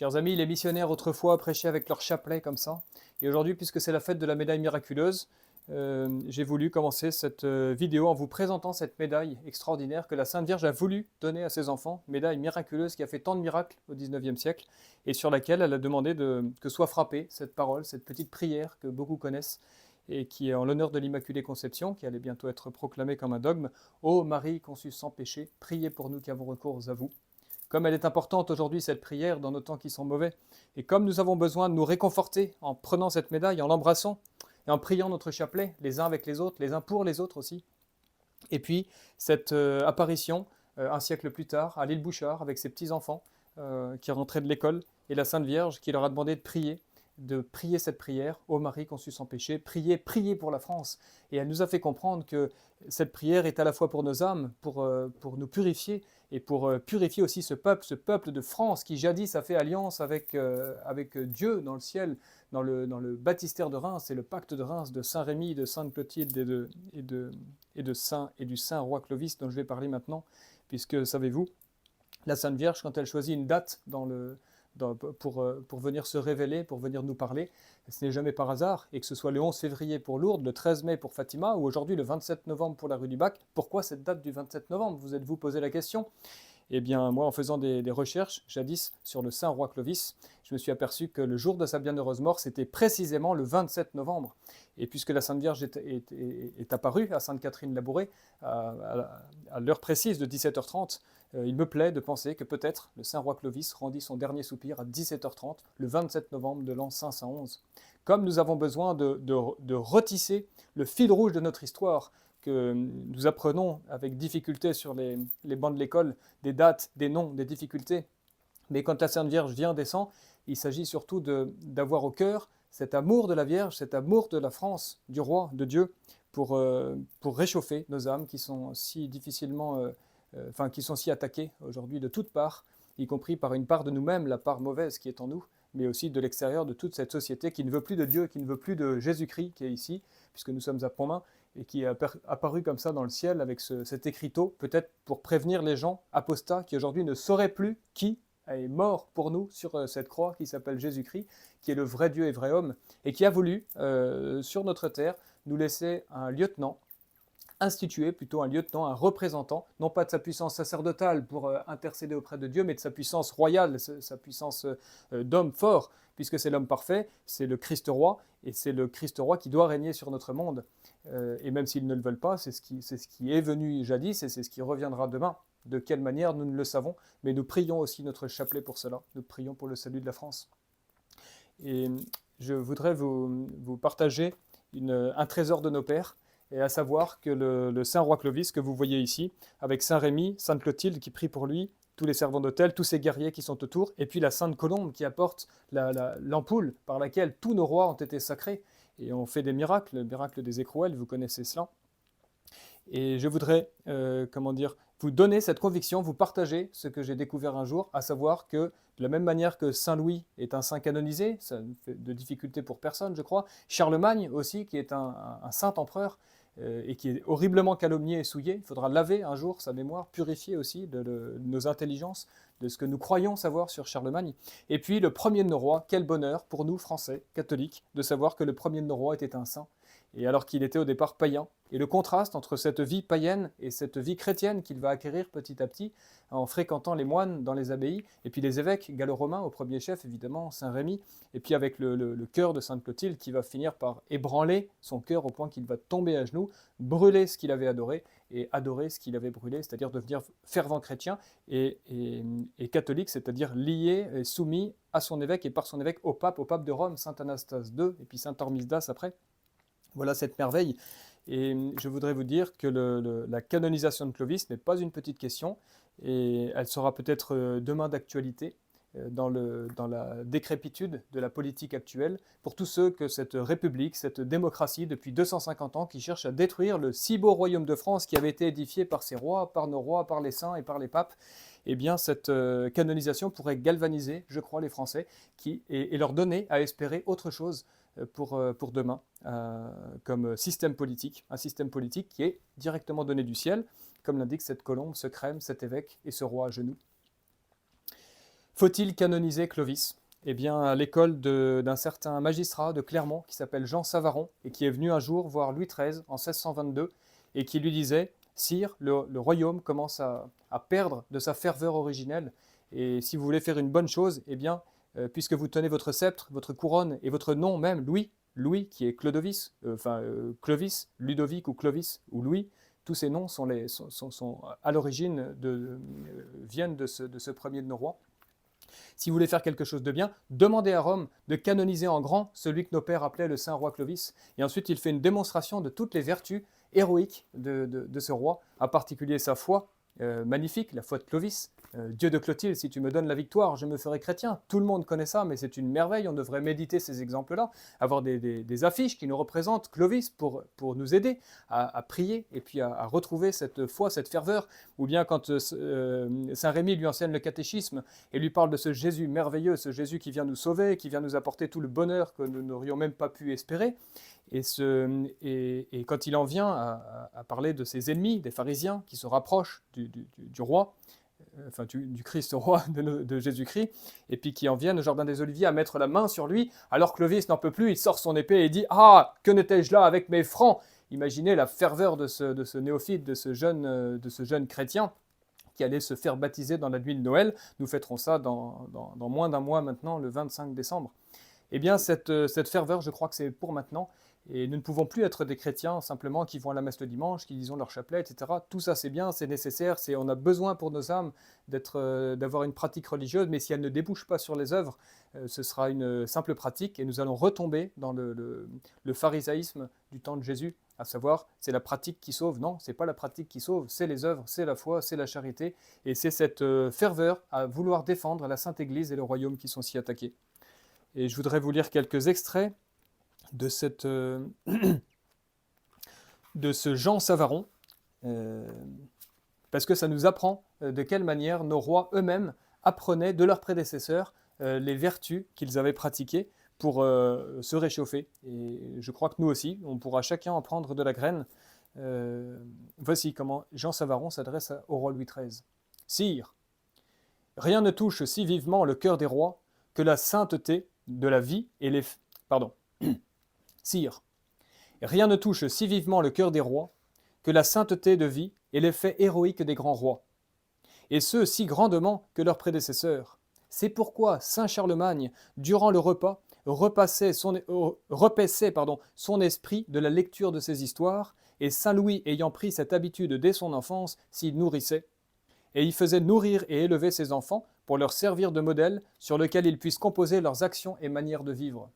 Chers amis, les missionnaires autrefois prêchaient avec leur chapelet comme ça. Et aujourd'hui, puisque c'est la fête de la médaille miraculeuse, j'ai voulu commencer cette vidéo en vous présentant cette médaille extraordinaire que la Sainte Vierge a voulu donner à ses enfants, médaille miraculeuse qui a fait tant de miracles au XIXe siècle et sur laquelle elle a demandé que soit frappée cette parole, cette petite prière que beaucoup connaissent et qui est en l'honneur de l'Immaculée Conception, qui allait bientôt être proclamée comme un dogme. Ô Marie conçue sans péché, priez pour nous qui avons recours à vous. Comme elle est importante aujourd'hui, cette prière, dans nos temps qui sont mauvais, et comme nous avons besoin de nous réconforter en prenant cette médaille, en l'embrassant, et en priant notre chapelet, les uns avec les autres, les uns pour les autres aussi. Et puis, cette apparition, un siècle plus tard, à l'île Bouchard, avec ses petits-enfants qui rentraient de l'école, et la Sainte Vierge qui leur a demandé de prier cette prière, ô Marie conçue sans péché, priez, priez pour la France. Et elle nous a fait comprendre que cette prière est à la fois pour nos âmes, pour nous purifier, et pour purifier aussi ce peuple de France qui jadis a fait alliance avec Dieu dans le ciel, dans le baptistère de Reims, c'est le pacte de Reims de Saint Rémy, de Sainte Clotilde et du Saint Roi Clovis dont je vais parler maintenant, puisque, savez-vous, la Sainte Vierge, quand elle choisit une date pour venir se révéler, pour venir nous parler, ce n'est jamais par hasard, et que ce soit le 11 février pour Lourdes, le 13 mai pour Fatima, ou aujourd'hui le 27 novembre pour la rue du Bac. Pourquoi cette date du 27 novembre? Vous êtes-vous posé la question? Eh bien, moi, en faisant des recherches, jadis, sur le Saint Roi Clovis, je me suis aperçu que le jour de sa bienheureuse mort, c'était précisément le 27 novembre. Et puisque la Sainte Vierge est apparue à Sainte-Catherine-Labouré, à l'heure précise de 17h30, il me plaît de penser que peut-être le Saint Roi Clovis rendit son dernier soupir à 17h30, le 27 novembre de l'an 511. Comme nous avons besoin de retisser le fil rouge de notre histoire, que nous apprenons avec difficulté sur les bancs de l'école, des dates, des noms, des difficultés. Mais quand la Sainte Vierge vient, descend, il s'agit surtout d'avoir au cœur cet amour de la Vierge, cet amour de la France, du roi, de Dieu, pour réchauffer nos âmes qui sont si difficilement, qui sont si attaquées aujourd'hui de toutes parts, y compris par une part de nous-mêmes, la part mauvaise qui est en nous, mais aussi de l'extérieur de toute cette société qui ne veut plus de Dieu, qui ne veut plus de Jésus-Christ qui est ici, puisque nous sommes à Pontmain, et qui est apparu comme ça dans le ciel avec cet écriteau, peut-être pour prévenir les gens apostats qui aujourd'hui ne sauraient plus qui est mort pour nous sur cette croix qui s'appelle Jésus-Christ, qui est le vrai Dieu et vrai homme, et qui a voulu, sur notre terre, nous laisser un lieutenant, instituer plutôt un lieutenant, un représentant, non pas de sa puissance sacerdotale pour intercéder auprès de Dieu, mais de sa puissance royale, sa puissance d'homme fort, puisque c'est l'homme parfait, c'est le Christ roi, et c'est le Christ roi qui doit régner sur notre monde. Et même s'ils ne le veulent pas, c'est ce qui est venu jadis, et c'est ce qui reviendra demain. De quelle manière, nous ne le savons, mais nous prions aussi notre chapelet pour cela, nous prions pour le salut de la France. Et je voudrais vous partager un trésor de nos pères, et à savoir que le Saint Roi Clovis, que vous voyez ici, avec Saint Rémy, Sainte Clotilde qui prie pour lui, tous les servants d'autel, tous ces guerriers qui sont autour, et puis la Sainte Colombe qui apporte l'ampoule par laquelle tous nos rois ont été sacrés, et on fait des miracles, le miracle des écrouelles, vous connaissez cela. Et je voudrais, vous donner cette conviction, vous partager ce que j'ai découvert un jour, à savoir que de la même manière que Saint Louis est un saint canonisé, ça ne fait de difficulté pour personne, je crois, Charlemagne aussi, qui est un saint empereur, et qui est horriblement calomnié et souillé, il faudra laver un jour sa mémoire, purifier aussi de nos intelligences, de ce que nous croyons savoir sur Charlemagne. Et puis le premier de nos rois, quel bonheur pour nous, Français, catholiques, de savoir que le premier de nos rois était un saint, et alors qu'il était au départ païen. Et le contraste entre cette vie païenne et cette vie chrétienne qu'il va acquérir petit à petit en fréquentant les moines dans les abbayes, et puis les évêques gallo-romains au premier chef, évidemment, Saint Rémy, et puis avec le cœur de Sainte Clotilde qui va finir par ébranler son cœur au point qu'il va tomber à genoux, brûler ce qu'il avait adoré et adorer ce qu'il avait brûlé, c'est-à-dire devenir fervent chrétien et catholique, c'est-à-dire lié et soumis à son évêque et par son évêque au pape de Rome, Saint Anastase II, et puis Saint Hormisdas après. Voilà cette merveille. Et je voudrais vous dire que la canonisation de Clovis n'est pas une petite question, et elle sera peut-être demain d'actualité dans la décrépitude de la politique actuelle, pour tous ceux que cette république, cette démocratie depuis 250 ans, qui cherche à détruire le si beau royaume de France qui avait été édifié par ses rois, par nos rois, par les saints et par les papes, eh bien cette canonisation pourrait galvaniser, je crois, les Français et leur donner à espérer autre chose pour demain, comme système politique, un système politique qui est directement donné du ciel, comme l'indique cette colombe, ce crème, cet évêque et ce roi à genoux. Faut-il canoniser Clovis? Eh bien, à l'école d'un certain magistrat de Clermont qui s'appelle Jean Savaron et qui est venu un jour voir Louis XIII en 1622 et qui lui disait: Sire, le royaume commence à perdre de sa ferveur originelle et si vous voulez faire une bonne chose, eh bien, puisque vous tenez votre sceptre, votre couronne et votre nom même, Louis qui est Clodovis, Clovis, Ludovic ou Clovis ou Louis, tous ces noms sont à l'origine viennent de ce premier de nos rois. Si vous voulez faire quelque chose de bien, demandez à Rome de canoniser en grand celui que nos pères appelaient le Saint Roi Clovis. Et ensuite, il fait une démonstration de toutes les vertus héroïques de ce roi, en particulier sa foi magnifique, la foi de Clovis. Dieu de Clotilde, si tu me donnes la victoire, je me ferai chrétien. Tout le monde connaît ça, mais c'est une merveille. On devrait méditer ces exemples-là, avoir des affiches qui nous représentent Clovis pour nous aider à prier et puis à retrouver cette foi, cette ferveur. Ou bien quand Saint Rémy lui enseigne le catéchisme et lui parle de ce Jésus merveilleux, ce Jésus qui vient nous sauver, qui vient nous apporter tout le bonheur que nous n'aurions même pas pu espérer. Et quand il en vient à parler de ses ennemis, des pharisiens qui se rapprochent du roi, enfin du Christ roi de Jésus-Christ, et puis qui en viennent au Jardin des Oliviers à mettre la main sur lui, alors Clovis n'en peut plus, il sort son épée et dit: Ah, que n'étais-je là avec mes francs? Imaginez la ferveur de ce néophyte, de ce jeune chrétien qui allait se faire baptiser dans la nuit de Noël. Nous fêterons ça dans moins d'un mois maintenant, le 25 décembre. Eh bien, cette ferveur, je crois que c'est pour maintenant. Et nous ne pouvons plus être des chrétiens simplement qui vont à la messe le dimanche, qui lisent leur chapelet, etc. Tout ça, c'est bien, c'est nécessaire, on a besoin pour nos âmes d'avoir une pratique religieuse, mais si elle ne débouche pas sur les œuvres, ce sera une simple pratique et nous allons retomber dans le pharisaïsme du temps de Jésus, à savoir, c'est la pratique qui sauve. Non, c'est pas la pratique qui sauve, c'est les œuvres, c'est la foi, c'est la charité, et c'est cette ferveur à vouloir défendre la Sainte Église et le royaume qui sont si attaqués. Et je voudrais vous lire quelques extraits de ce Jean Savaron, parce que ça nous apprend de quelle manière nos rois eux-mêmes apprenaient de leurs prédécesseurs les vertus qu'ils avaient pratiquées pour se réchauffer. Et je crois que nous aussi, on pourra chacun en prendre de la graine. Voici comment Jean Savaron s'adresse au roi Louis XIII. « Sire, rien ne touche si vivement le cœur des rois que la sainteté de la vie et les... Pardon. Sire, rien ne touche si vivement le cœur des rois que la sainteté de vie et les faits héroïques des grands rois, et ce si grandement que leurs prédécesseurs. C'est pourquoi saint Charlemagne, durant le repas, repaissait son esprit de la lecture de ces histoires, et saint Louis ayant pris cette habitude dès son enfance, s'y nourrissait, et il faisait nourrir et élever ses enfants pour leur servir de modèle sur lequel ils puissent composer leurs actions et manières de vivre.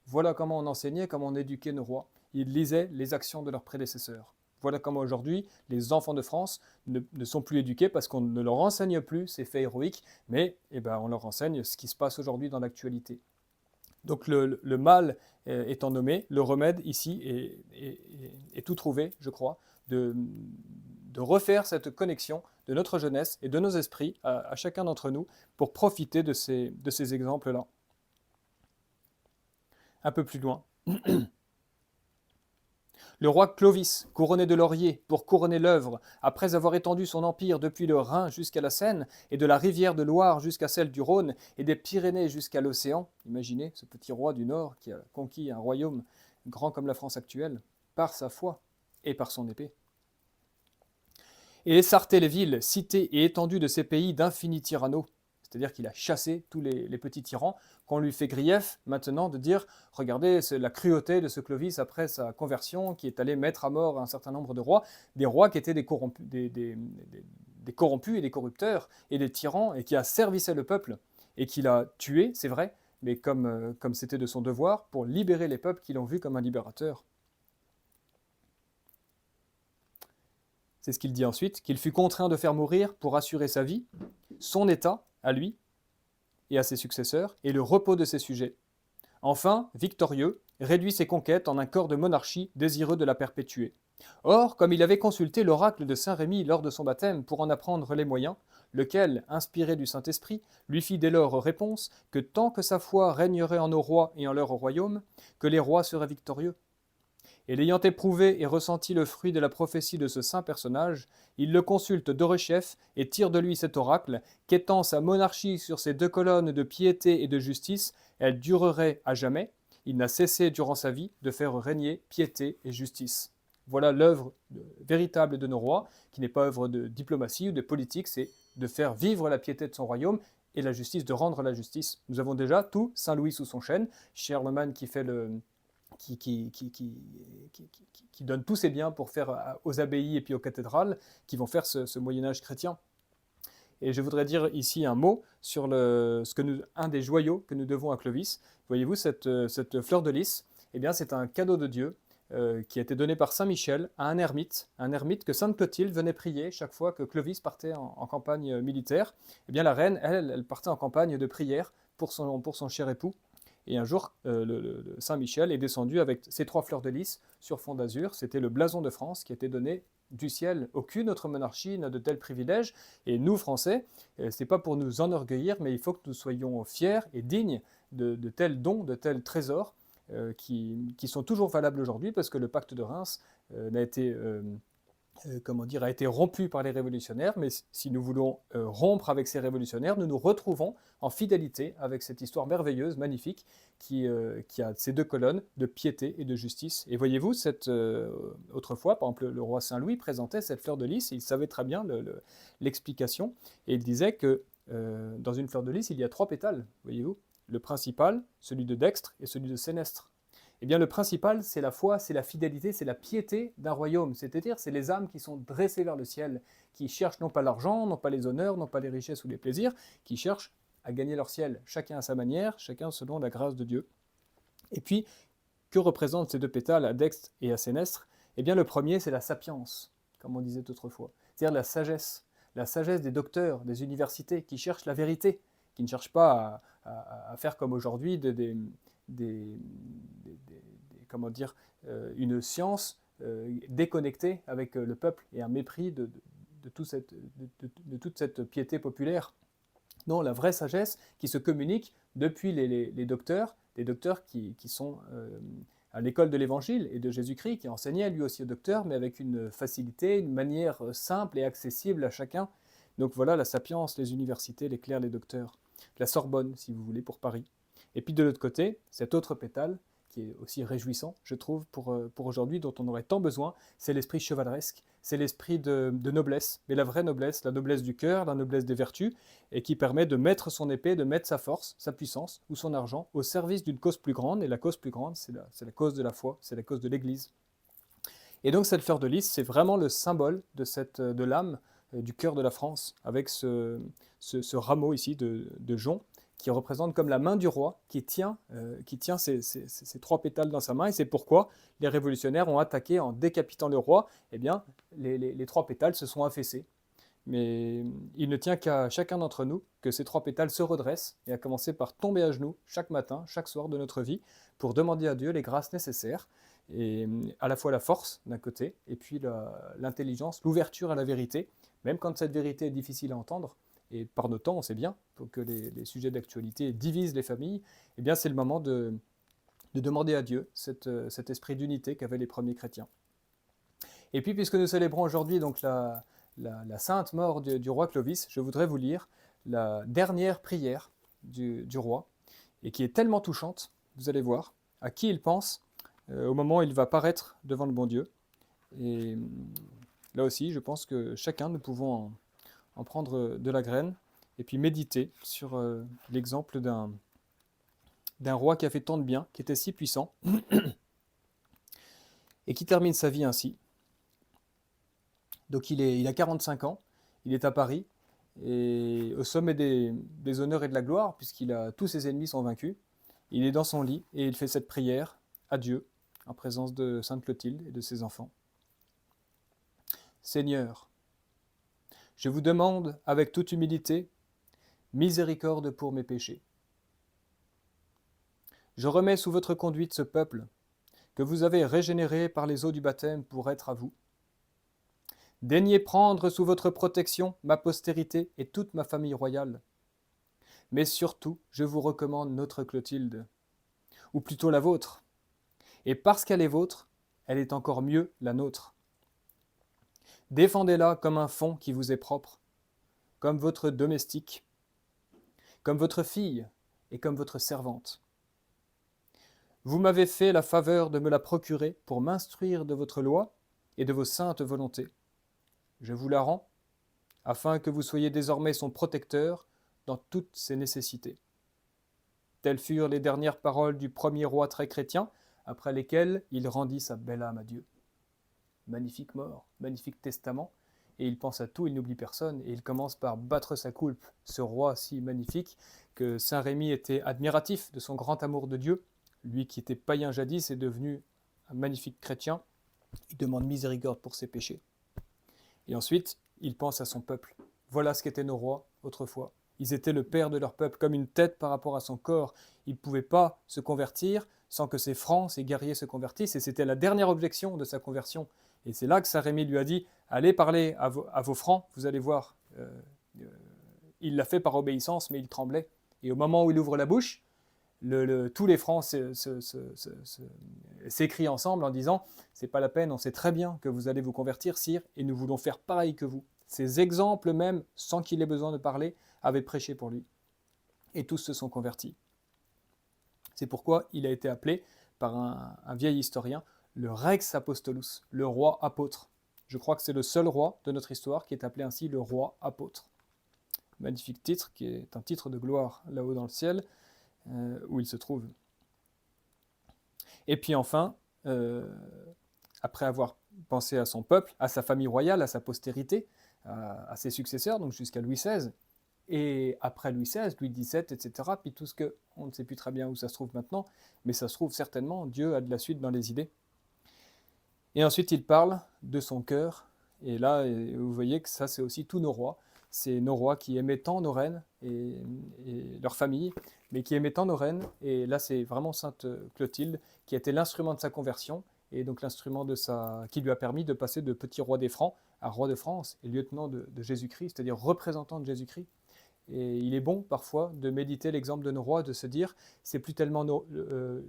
Voilà comment on enseignait, comment on éduquait nos rois. Ils lisaient les actions de leurs prédécesseurs. Voilà comment aujourd'hui, les enfants de France ne sont plus éduqués parce qu'on ne leur enseigne plus ces faits héroïques, mais on leur enseigne ce qui se passe aujourd'hui dans l'actualité. Donc le mal étant nommé, le remède ici est tout trouvé, je crois, de refaire cette connexion de notre jeunesse et de nos esprits à chacun d'entre nous pour profiter de ces exemples-là. Un peu plus loin. Le roi Clovis, couronné de laurier pour couronner l'œuvre, après avoir étendu son empire depuis le Rhin jusqu'à la Seine, et de la rivière de Loire jusqu'à celle du Rhône, et des Pyrénées jusqu'à l'océan, imaginez ce petit roi du Nord qui a conquis un royaume grand comme la France actuelle, par sa foi et par son épée. Et essarté les villes, cités et étendues de ces pays d'infinis tyranneaux, c'est-à-dire qu'il a chassé tous les petits tyrans, qu'on lui fait grief maintenant de dire « Regardez, c'est la cruauté de ce Clovis après sa conversion qui est allé mettre à mort un certain nombre de rois qui étaient des corrompus et des corrupteurs et des tyrans et qui asservissaient le peuple et qu'il a tué, c'est vrai, mais comme c'était de son devoir pour libérer les peuples qui l'ont vu comme un libérateur. » C'est ce qu'il dit ensuite, qu'il fut contraint de faire mourir pour assurer sa vie, son état, à lui et à ses successeurs, et le repos de ses sujets. Enfin, victorieux, réduit ses conquêtes en un corps de monarchie désireux de la perpétuer. Or, comme il avait consulté l'oracle de saint Rémy lors de son baptême pour en apprendre les moyens, lequel, inspiré du Saint-Esprit, lui fit dès lors réponse que tant que sa foi régnerait en nos rois et en leur royaume, que les rois seraient victorieux. Et l'ayant éprouvé et ressenti le fruit de la prophétie de ce saint personnage, il le consulte d'Orechef et tire de lui cet oracle, qu'étant sa monarchie sur ces deux colonnes de piété et de justice, elle durerait à jamais. Il n'a cessé durant sa vie de faire régner piété et justice. Voilà l'œuvre véritable de nos rois, qui n'est pas œuvre de diplomatie ou de politique, c'est de faire vivre la piété de son royaume et la justice, de rendre la justice. Nous avons déjà tout Saint-Louis sous son chêne, Charlemagne qui fait qui donne tous ses biens pour faire aux abbayes et puis aux cathédrales, qui vont faire ce Moyen-Âge chrétien. Et je voudrais dire ici un mot sur un des joyaux que nous devons à Clovis. Voyez-vous, cette fleur de lys, eh bien, c'est un cadeau de Dieu qui a été donné par Saint Michel à un ermite que Sainte Clotilde venait prier chaque fois que Clovis partait en campagne militaire. Eh bien, la reine, elle partait en campagne de prière pour son cher époux. Et un jour, le Saint Michel est descendu avec ses 3 fleurs de lys sur fond d'azur. C'était le blason de France qui a été donné du ciel. Aucune autre monarchie n'a de tels privilèges. Et nous, Français, ce n'est pas pour nous enorgueillir, mais il faut que nous soyons fiers et dignes de tels dons, de tels trésors qui sont toujours valables aujourd'hui, parce que le pacte de Reims a été rompu par les révolutionnaires, mais si nous voulons rompre avec ces révolutionnaires, nous nous retrouvons en fidélité avec cette histoire merveilleuse, magnifique, qui a ces 2 colonnes de piété et de justice. Et voyez-vous, autrefois, par exemple, le roi Saint-Louis présentait cette fleur de lys, et il savait très bien l'explication, et il disait que dans une fleur de lys, il y a 3 pétales, voyez-vous, le principal, celui de dextre et celui de sénestre. Eh bien, le principal, c'est la foi, c'est la fidélité, c'est la piété d'un royaume. C'est-à-dire, c'est les âmes qui sont dressées vers le ciel, qui cherchent non pas l'argent, non pas les honneurs, non pas les richesses ou les plaisirs, qui cherchent à gagner leur ciel, chacun à sa manière, chacun selon la grâce de Dieu. Et puis, que représentent ces 2 pétales, à dextre et à sénestre? Eh bien, le premier, c'est la sapience, comme on disait autrefois. C'est-à-dire la sagesse des docteurs, des universités, qui cherchent la vérité, qui ne cherchent pas à faire comme aujourd'hui une science déconnectée avec le peuple et un mépris de toute cette piété populaire. Non, la vraie sagesse qui se communique depuis les docteurs, des docteurs qui sont à l'école de l'Évangile et de Jésus-Christ, qui enseignaient lui aussi aux docteurs, mais avec une facilité, une manière simple et accessible à chacun. Donc voilà la sapience, les universités, les clercs, les docteurs. La Sorbonne, si vous voulez, pour Paris. Et puis de l'autre côté, cet autre pétale, qui est aussi réjouissant, je trouve, pour aujourd'hui, dont on aurait tant besoin, c'est l'esprit chevaleresque, c'est l'esprit de noblesse, mais la vraie noblesse, la noblesse du cœur, la noblesse des vertus, et qui permet de mettre son épée, de mettre sa force, sa puissance ou son argent au service d'une cause plus grande, et la cause plus grande, c'est la cause de la foi, c'est la cause de l'Église. Et donc cette fleur de lys, c'est vraiment le symbole de l'âme, du cœur de la France, avec ce rameau ici de jonc, qui représente comme la main du roi, qui tient ces 3 pétales dans sa main, et c'est pourquoi les révolutionnaires ont attaqué en décapitant le roi. Eh bien, les 3 pétales se sont affaissés. Mais il ne tient qu'à chacun d'entre nous que ces 3 pétales se redressent, et à commencer par tomber à genoux chaque matin, chaque soir de notre vie, pour demander à Dieu les grâces nécessaires, et à la fois la force d'un côté, et puis l'intelligence, l'ouverture à la vérité, même quand cette vérité est difficile à entendre. Et par nos temps, on sait bien, pour que les sujets d'actualité divisent les familles, eh bien c'est le moment de demander à Dieu cet esprit d'unité qu'avaient les premiers chrétiens. Et puis, puisque nous célébrons aujourd'hui donc la sainte mort du roi Clovis, je voudrais vous lire la dernière prière du roi, et qui est tellement touchante, vous allez voir, à qui il pense au moment où il va paraître devant le bon Dieu. Et là aussi, je pense que chacun, nous pouvons en prendre de la graine, et puis méditer sur l'exemple d'un roi qui a fait tant de bien, qui était si puissant, et qui termine sa vie ainsi. Donc il a 45 ans, il est à Paris, et au sommet des honneurs et de la gloire, tous ses ennemis sont vaincus. Il est dans son lit, et il fait cette prière à Dieu, en présence de Sainte Clotilde et de ses enfants. Seigneur, je vous demande avec toute humilité miséricorde pour mes péchés. Je remets sous votre conduite ce peuple que vous avez régénéré par les eaux du baptême pour être à vous. Daignez prendre sous votre protection ma postérité et toute ma famille royale. Mais surtout, je vous recommande notre Clotilde, ou plutôt la vôtre. Et parce qu'elle est vôtre, elle est encore mieux la nôtre. Défendez-la comme un fonds qui vous est propre, comme votre domestique, comme votre fille et comme votre servante. Vous m'avez fait la faveur de me la procurer pour m'instruire de votre loi et de vos saintes volontés. Je vous la rends, afin que vous soyez désormais son protecteur dans toutes ses nécessités. Telles furent les dernières paroles du premier roi très chrétien, après lesquelles il rendit sa belle âme à Dieu. Magnifique mort, magnifique testament, et il pense à tout, il n'oublie personne, et il commence par battre sa coulpe, ce roi si magnifique, que saint Rémy était admiratif de son grand amour de Dieu. Lui qui était païen jadis est devenu un magnifique chrétien, il demande miséricorde pour ses péchés. Et ensuite, il pense à son peuple. Voilà ce qu'étaient nos rois autrefois. Ils étaient le père de leur peuple, comme une tête par rapport à son corps. Ils ne pouvaient pas se convertir sans que ses francs, ses guerriers se convertissent, et c'était la dernière objection de sa conversion. Et c'est là que saint Rémy lui a dit, allez parler à vos francs, vous allez voir. Il l'a fait par obéissance, mais il tremblait. Et au moment où il ouvre la bouche, tous les francs s'écrient ensemble en disant « c'est pas la peine, on sait très bien que vous allez vous convertir, sire, et nous voulons faire pareil que vous ». Ces exemples même, sans qu'il ait besoin de parler, avaient prêché pour lui. Et tous se sont convertis. C'est pourquoi il a été appelé par un vieil historien le Rex Apostolus, le roi apôtre. Je crois que c'est le seul roi de notre histoire qui est appelé ainsi le roi apôtre. Magnifique titre, qui est un titre de gloire là-haut dans le ciel, où il se trouve. Et puis enfin, après avoir pensé à son peuple, à sa famille royale, à sa postérité, à ses successeurs, donc jusqu'à Louis XVI, et après Louis XVI, Louis XVII, etc., puis tout ce que, on ne sait plus très bien où ça se trouve maintenant, mais ça se trouve certainement, Dieu a de la suite dans les idées. Et ensuite, il parle de son cœur, et là, vous voyez que ça, c'est aussi tous nos rois, c'est nos rois qui aimaient tant nos reines et leurs familles, mais qui aimaient tant nos reines, et là, c'est vraiment Sainte Clotilde, qui a été l'instrument de sa conversion, et donc l'instrument qui lui a permis de passer de petit roi des Francs à roi de France, et lieutenant de Jésus-Christ, c'est-à-dire représentant de Jésus-Christ. Et il est bon parfois de méditer l'exemple de nos rois, de se dire, c'est plus tellement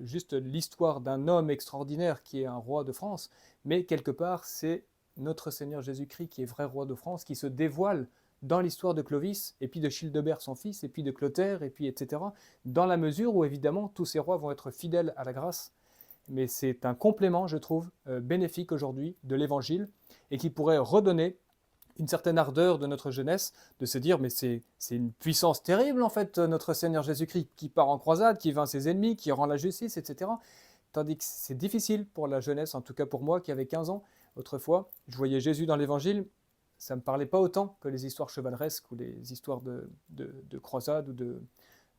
juste l'histoire d'un homme extraordinaire qui est un roi de France, mais quelque part c'est notre Seigneur Jésus-Christ qui est vrai roi de France, qui se dévoile dans l'histoire de Clovis, et puis de Childebert son fils, et puis de Clotaire, et puis etc., dans la mesure où évidemment tous ces rois vont être fidèles à la grâce. Mais c'est un complément, je trouve, bénéfique aujourd'hui de l'Évangile, et qui pourrait redonner une certaine ardeur de notre jeunesse, de se dire, mais c'est une puissance terrible en fait, notre Seigneur Jésus-Christ, qui part en croisade, qui vainc ses ennemis, qui rend la justice, etc. Tandis que c'est difficile pour la jeunesse, en tout cas pour moi qui avait 15 ans, autrefois, je voyais Jésus dans l'Évangile, ça ne me parlait pas autant que les histoires chevaleresques ou les histoires de croisade ou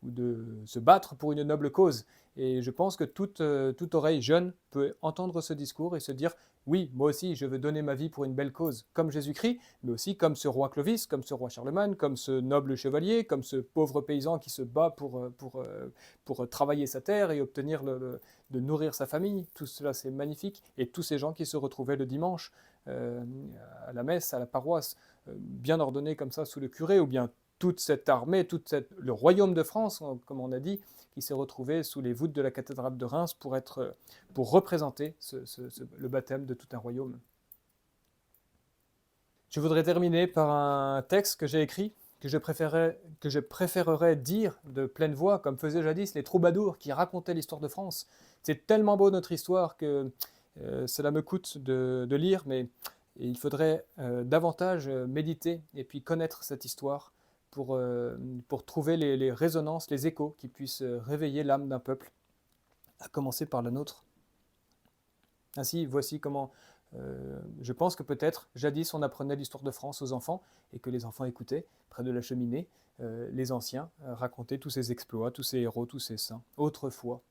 de se battre pour une noble cause. Et je pense que toute oreille jeune peut entendre ce discours et se dire « Oui, moi aussi, je veux donner ma vie pour une belle cause, comme Jésus-Christ, mais aussi comme ce roi Clovis, comme ce roi Charlemagne, comme ce noble chevalier, comme ce pauvre paysan qui se bat pour travailler sa terre et obtenir de nourrir sa famille. Tout cela, c'est magnifique. Et tous ces gens qui se retrouvaient le dimanche à la messe, à la paroisse, bien ordonnés comme ça sous le curé, ou bien toute cette armée, le royaume de France, comme on a dit, qui s'est retrouvé sous les voûtes de la cathédrale de Reims pour représenter le baptême de tout un royaume. Je voudrais terminer par un texte que j'ai écrit, que je préférerais dire de pleine voix, comme faisaient jadis les troubadours qui racontaient l'histoire de France. C'est tellement beau notre histoire que cela me coûte de lire, mais il faudrait davantage méditer et puis connaître cette histoire pour trouver les résonances, les échos qui puissent réveiller l'âme d'un peuple, à commencer par la nôtre. Ainsi, voici comment je pense que peut-être, jadis, on apprenait l'histoire de France aux enfants, et que les enfants écoutaient, près de la cheminée, les anciens racontaient tous ces exploits, tous ces héros, tous ces saints, autrefois.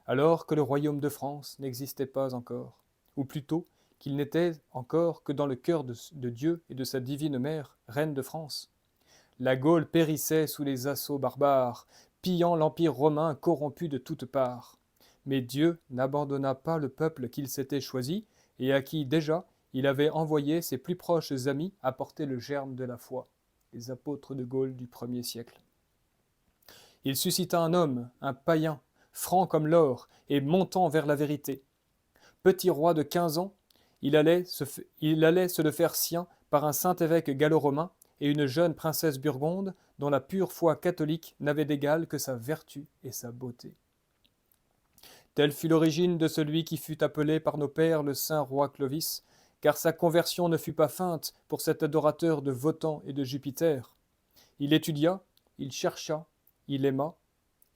Alors que le royaume de France n'existait pas encore, ou plutôt qu'il n'était encore que dans le cœur de Dieu et de sa divine mère, reine de France. La Gaule périssait sous les assauts barbares, pillant l'empire romain corrompu de toutes parts. Mais Dieu n'abandonna pas le peuple qu'il s'était choisi, et à qui déjà il avait envoyé ses plus proches amis apporter le germe de la foi, les apôtres de Gaule du 1er siècle. Il suscita un homme, un païen, franc comme l'or, et montant vers la vérité. Petit roi de 15 ans, il allait se le faire sien par un saint évêque gallo-romain et une jeune princesse burgonde dont la pure foi catholique n'avait d'égal que sa vertu et sa beauté. Telle fut l'origine de celui qui fut appelé par nos pères le saint roi Clovis, car sa conversion ne fut pas feinte pour cet adorateur de Wotan et de Jupiter. Il étudia, il chercha, il aima,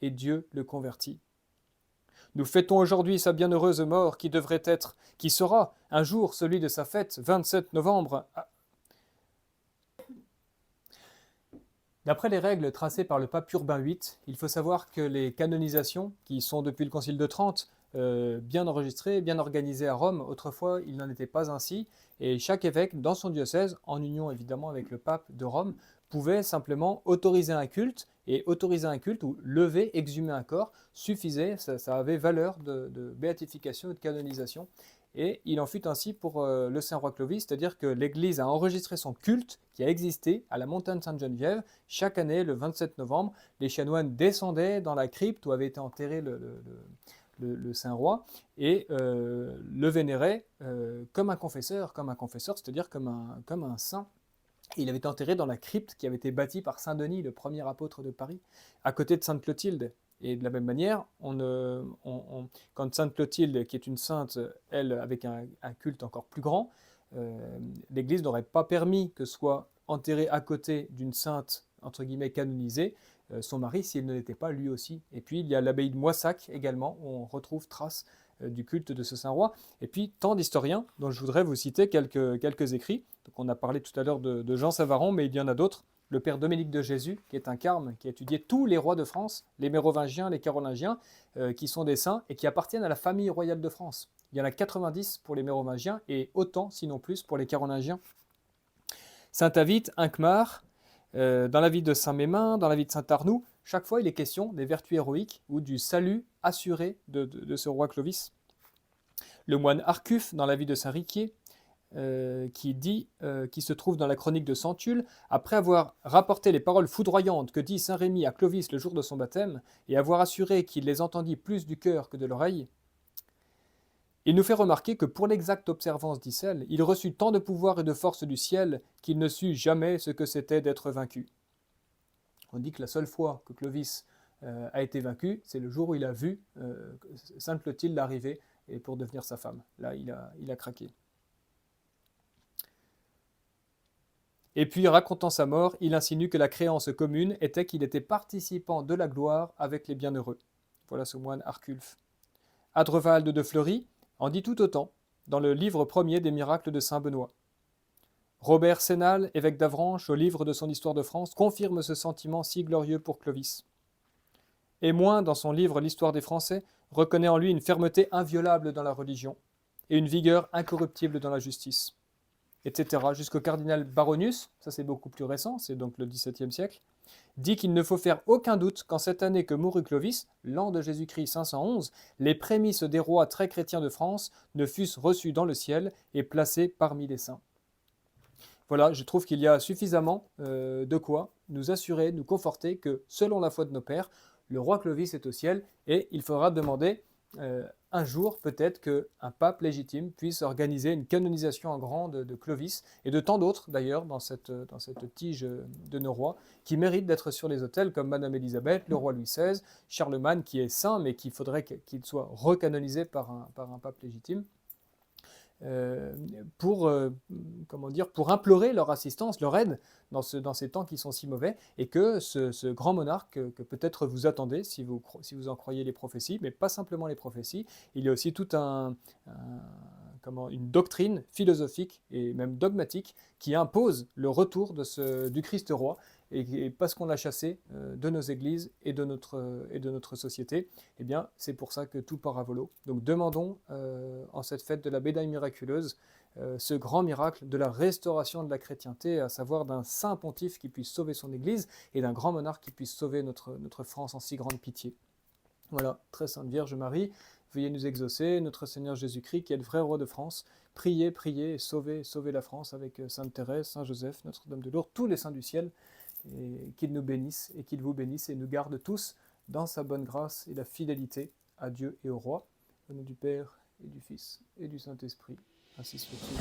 et Dieu le convertit. Nous fêtons aujourd'hui sa bienheureuse mort qui sera un jour celui de sa fête, 27 novembre. D'après les règles tracées par le pape Urbain VIII, il faut savoir que les canonisations, qui sont depuis le Concile de Trente, bien enregistrées, bien organisées à Rome, autrefois il n'en était pas ainsi, et chaque évêque dans son diocèse, en union évidemment avec le pape de Rome, pouvait simplement autoriser un culte, et autoriser un culte ou lever, exhumer un corps, suffisait, ça avait valeur de béatification et de canonisation. Et il en fut ainsi pour le Saint-Roi Clovis, c'est-à-dire que l'Église a enregistré son culte qui a existé à la montagne Sainte-Geneviève. Chaque année, le 27 novembre, les chanoines descendaient dans la crypte où avait été enterré le Saint-Roi et le vénéraient comme un confesseur, c'est-à-dire comme un saint. Il avait été enterré dans la crypte qui avait été bâtie par Saint Denis, le premier apôtre de Paris, à côté de Sainte Clotilde. Et de la même manière, quand Sainte Clotilde, qui est une sainte, elle, avec un culte encore plus grand, l'Église n'aurait pas permis que soit enterré à côté d'une sainte, entre guillemets, canonisée, son mari, s'il ne l'était pas lui aussi. Et puis, il y a l'abbaye de Moissac également, où on retrouve trace du culte de ce saint roi. Et puis, tant d'historiens, dont je voudrais vous citer quelques écrits. Donc, on a parlé tout à l'heure de Jean Savaron, mais il y en a d'autres. Le père Dominique de Jésus, qui est un carme, qui a étudié tous les rois de France, les mérovingiens, les carolingiens, qui sont des saints et qui appartiennent à la famille royale de France. Il y en a 90 pour les mérovingiens et autant, sinon plus, pour les carolingiens. Saint-Avit, Inquemare, dans la vie de Saint-Mémin, dans la vie de Saint-Arnoux, chaque fois il est question des vertus héroïques ou du salut assuré de ce roi Clovis. Le moine Arcuffe, dans la vie de Saint-Riquier, qui se trouve dans la chronique de Centulle, après avoir rapporté les paroles foudroyantes que dit saint Rémy à Clovis le jour de son baptême, et avoir assuré qu'il les entendit plus du cœur que de l'oreille, il nous fait remarquer que pour l'exacte observance d'Icelle, il reçut tant de pouvoir et de force du ciel qu'il ne sut jamais ce que c'était d'être vaincu. On dit que la seule fois que Clovis a été vaincu, c'est le jour où il a vu Sainte Clotilde arriver et pour devenir sa femme. Là, il a craqué. Et puis, racontant sa mort, il insinue que la créance commune était qu'il était participant de la gloire avec les bienheureux. Voilà ce moine Arculf. Adrevald de Fleury en dit tout autant dans le livre premier des miracles de saint Benoît. Robert Sénal, évêque d'Avranches, au livre de son Histoire de France, confirme ce sentiment si glorieux pour Clovis. Émoin, dans son livre L'Histoire des Français, reconnaît en lui une fermeté inviolable dans la religion et une vigueur incorruptible dans la justice, etc. Jusqu'au cardinal Baronius, ça c'est beaucoup plus récent, c'est donc le XVIIe siècle, dit qu'il ne faut faire aucun doute qu'en cette année que mourut Clovis, l'an de Jésus-Christ 511, les prémices des rois très chrétiens de France ne fussent reçues dans le ciel et placées parmi les saints. Voilà, je trouve qu'il y a suffisamment de quoi nous assurer, nous conforter que, selon la foi de nos pères, le roi Clovis est au ciel et il faudra demander un jour peut-être qu'un pape légitime puisse organiser une canonisation en grand de Clovis et de tant d'autres d'ailleurs dans cette tige de nos rois qui méritent d'être sur les autels comme Madame Élisabeth, le roi Louis XVI, Charlemagne qui est saint mais qu'il faudrait qu'il soit recanonisé par un pape légitime. Pour implorer leur assistance, leur aide dans ces temps qui sont si mauvais, et que ce grand monarque que peut-être vous attendez, si vous en croyez les prophéties, mais pas simplement les prophéties, il y a aussi toute une doctrine philosophique et même dogmatique qui impose le retour du Christ roi, et parce qu'on l'a chassé de nos églises et de notre société, eh bien, c'est pour ça que tout part à volo. Donc demandons en cette fête de la médaille miraculeuse ce grand miracle de la restauration de la chrétienté, à savoir d'un saint pontife qui puisse sauver son église et d'un grand monarque qui puisse sauver notre France en si grande pitié. Voilà, très sainte Vierge Marie, veuillez nous exaucer, notre Seigneur Jésus-Christ qui est le vrai roi de France, priez, priez et sauvez la France avec Sainte Thérèse, Saint Joseph, Notre-Dame de Lourdes, tous les saints du ciel, et qu'il nous bénisse et qu'il vous bénisse et nous garde tous dans sa bonne grâce et la fidélité à Dieu et au roi. Au nom du Père et du Fils, et du Saint-Esprit, ainsi soit-il.